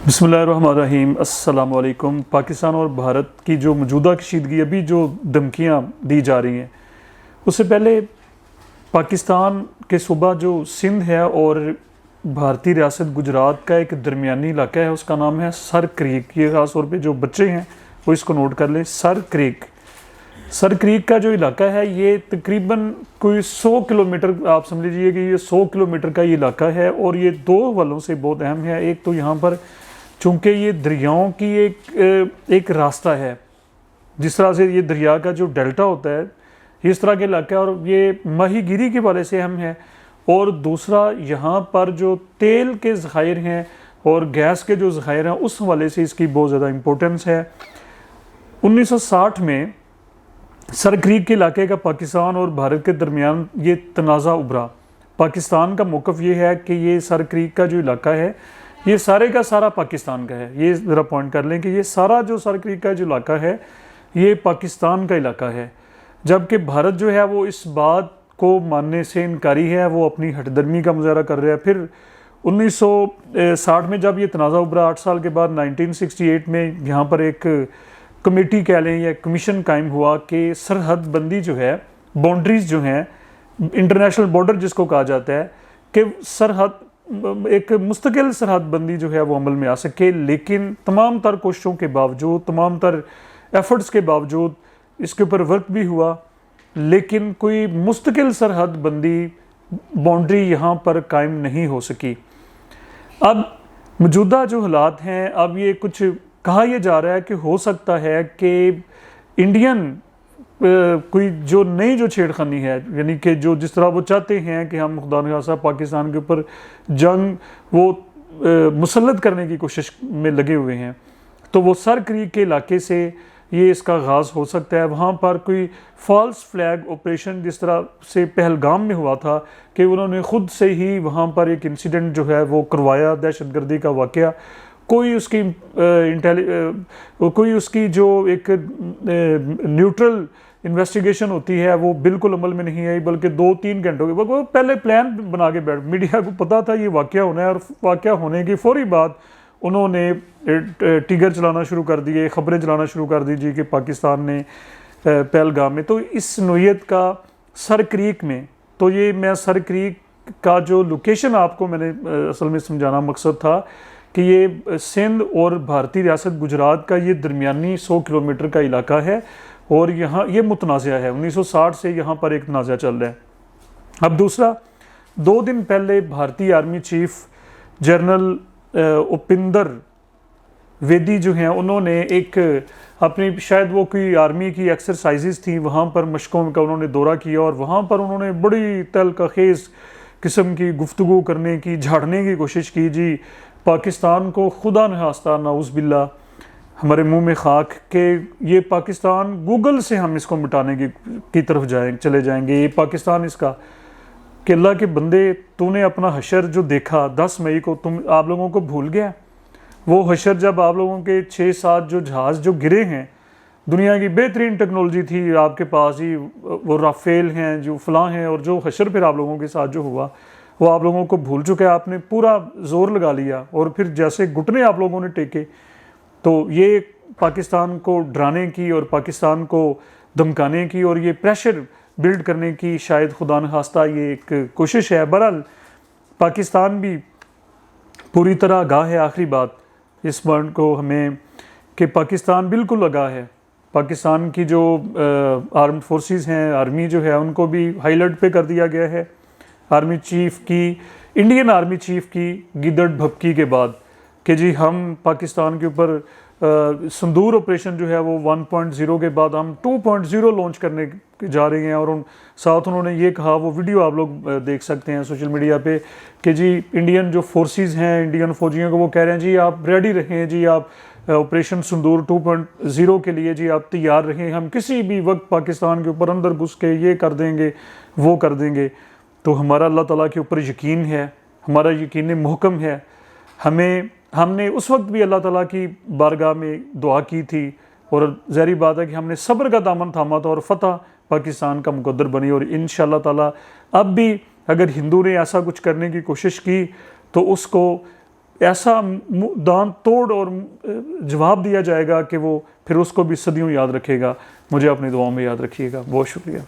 बिस्मिल्लाहिर्रहमानिर्रहीम। अस्सलाम वालेकुम। पाकिस्तान और भारत की जो मौजूदा कशीदगी, अभी जो धमकियाँ दी जा रही हैं, उससे पहले पाकिस्तान के सूबा जो सिंध है और भारतीय रियासत गुजरात का एक दरमियानी इलाका है, उसका नाम है सर क्रीक। ये ख़ास तौर पे जो बच्चे हैं वो इसको नोट कर लें। सर क्रीक का जो इलाका है ये तकरीबन कोई 100 किलोमीटर, आप समझ लीजिए कि ये 100 किलोमीटर का ये इलाका है और ये दो हवालों से बहुत अहम है। एक तो यहाँ पर चूँकि ये दरियाओं की एक रास्ता है, जिस तरह से ये दरिया का जो डेल्टा होता है इस तरह के इलाका है, और ये माहीगीरी के वाले से अहम है। और दूसरा, यहाँ पर जो तेल के ज़खायर हैं और गैस के जो ज़खायर हैं उस हवाले से इसकी बहुत ज़्यादा इम्पोर्टेंस है। 1960 में सर क्रीक के इलाके का पाकिस्तान और भारत के दरमियान ये तनाज़ा उभरा। पाकिस्तान का मौक़िफ़ ये है कि ये सर क्रीक का जो इलाका है ये सारे का सारा पाकिस्तान का है। ये ज़रा पॉइंट कर लें कि ये सारा जो सर क्रीक का जो इलाका है ये पाकिस्तान का इलाका है, जबकि भारत जो है वो इस बात को मानने से इनकारी है, वो अपनी हटदर्मी का मुजाहरा कर रहा है। फिर 1960 में जब ये तनाज़ा उभरा, 8 साल के बाद 1968 में यहाँ पर एक कमेटी कह लें या कमीशन कायम हुआ कि सरहद बंदी जो है, बाउंड्रीज़ जो हैं, इंटरनेशनल बॉर्डर जिसको कहा जाता है, कि सरहद एक मुस्तकिल सरहद बंदी जो है वो अमल में आ सके। लेकिन तमाम तर कोशिशों के बावजूद, तमाम तर एफर्ट्स के बावजूद इसके ऊपर वर्क भी हुआ, लेकिन कोई मुस्तकिल सरहद बंदी बाउंड्री यहाँ पर कायम नहीं हो सकी। अब मौजूदा जो हालात हैं, अब ये कुछ कहा यह जा रहा है कि हो सकता है कि इंडियन कोई जो नई जो छेड़खानी है, यानी कि जो जिस तरह वो चाहते हैं कि हम खुदा न खासा पाकिस्तान के ऊपर जंग वो मुसल्लत करने की कोशिश में लगे हुए हैं, तो वो सर क्रीक के इलाके से ये इसका आगाज़ हो सकता है। वहाँ पर कोई फॉल्स फ्लैग ऑपरेशन जिस तरह से पहलगाम में हुआ था कि उन्होंने ख़ुद से ही वहाँ पर एक इंसिडेंट जो है वो करवाया, दहशतगर्दी का वाक़या। कोई उसकी जो एक न्यूट्रल इन्वेस्टिगेशन होती है वो बिल्कुल अमल में नहीं आई, बल्कि 2-3 घंटों के बाद वो पहले प्लान बना के बैठ, मीडिया को पता था ये वाक़या होना है और वाक़या होने की फौरी बाद उन्होंने टिगर चलाना शुरू कर दिए, ख़बरें चलाना शुरू कर दीजिए कि पाकिस्तान ने पहलगाम में। तो इस नोयत का सर क्रीक में, तो ये मैं सर क्रीक का जो लोकेशन आपको मैंने असल में समझाना मकसद था कि ये सिंध और भारतीय रियासत गुजरात का ये दरमियानी 100 किलोमीटर का इलाका है और यहाँ ये मुतनाज़ा है। 1960 से यहाँ पर एक तनाज़ा चल रहा है। अब दूसरा, 2 दिन पहले भारतीय आर्मी चीफ जनरल उपिंदर वेदी जो हैं, उन्होंने एक अपनी, शायद वो कोई आर्मी की एक्सरसाइजेस थी, वहाँ पर मशकों का उन्होंने दौरा किया और वहाँ पर उन्होंने बड़ी तल्ख़ किस्म की गुफ्तगू करने की, झाड़ने की कोशिश की। जी, पाकिस्तान को खुदा न खास्ता नाउज़ बिल्ला हमारे मुंह में खाक के ये पाकिस्तान गूगल से हम इसको मिटाने की तरफ चले जाएंगे। ये पाकिस्तान इसका कि अल्लाह के बंदे, तूने अपना हशर जो देखा 10 मई को, आप लोगों को भूल गया? वो हशर जब आप लोगों के 6-7 जो जहाज़ जो गिरे हैं, दुनिया की बेहतरीन टेक्नोलॉजी थी आपके पास ही, वो राफेल हैं, जो फलां हैं, और जो हशर फिर आप लोगों के साथ जो हुआ वो आप लोगों को भूल चुका है। आपने पूरा जोर लगा लिया और फिर जैसे घुटने आप लोगों ने टेके। तो ये पाकिस्तान को डराने की और पाकिस्तान को धमकाने की और ये प्रेशर बिल्ड करने की शायद खुदा न खास्ता ये एक कोशिश है। बहरहाल पाकिस्तान भी पूरी तरह आगाह है। आखिरी बात इस बात को हमें कि पाकिस्तान बिल्कुल आगाह है। पाकिस्तान की जो आर्म्ड फोर्सेस हैं, आर्मी जो है, उनको भी हाई अलर्ट पे कर दिया गया है। आर्मी चीफ की, इंडियन आर्मी चीफ की गिदड़ भपकी के बाद कि जी हम पाकिस्तान के ऊपर संदूर ऑपरेशन जो है वो 1.0 के बाद हम 2.0 लॉन्च करने जा रहे हैं। और साथ उन्होंने ये कहा, वो वीडियो आप लोग देख सकते हैं सोशल मीडिया पे, कि जी इंडियन जो फोर्सेस हैं, इंडियन फौजियों को वो कह रहे हैं जी आप रेडी रहें, जी आप ऑपरेशन संदूर 2.0 के लिए जी आप तैयार रहें, हम किसी भी वक्त पाकिस्तान के ऊपर अंदर घुस के ये कर देंगे, वो कर देंगे। तो हमारा अल्लाह ताला के ऊपर यकीन है, हमारा यकीन मुहकम है। हमने उस वक्त भी अल्लाह ताला की बारगाह में दुआ की थी और ज़ाहिर बात है कि हमने सब्र का दामन थामा था और फ़तह पाकिस्तान का मुकद्दर बनी। और इंशाअल्लाह ताला अब भी अगर हिंदू ने ऐसा कुछ करने की कोशिश की तो उसको ऐसा दान तोड़ और जवाब दिया जाएगा कि वो फिर उसको भी सदियों याद रखेगा। मुझे अपनी दुआओं में याद रखिएगा। बहुत शुक्रिया।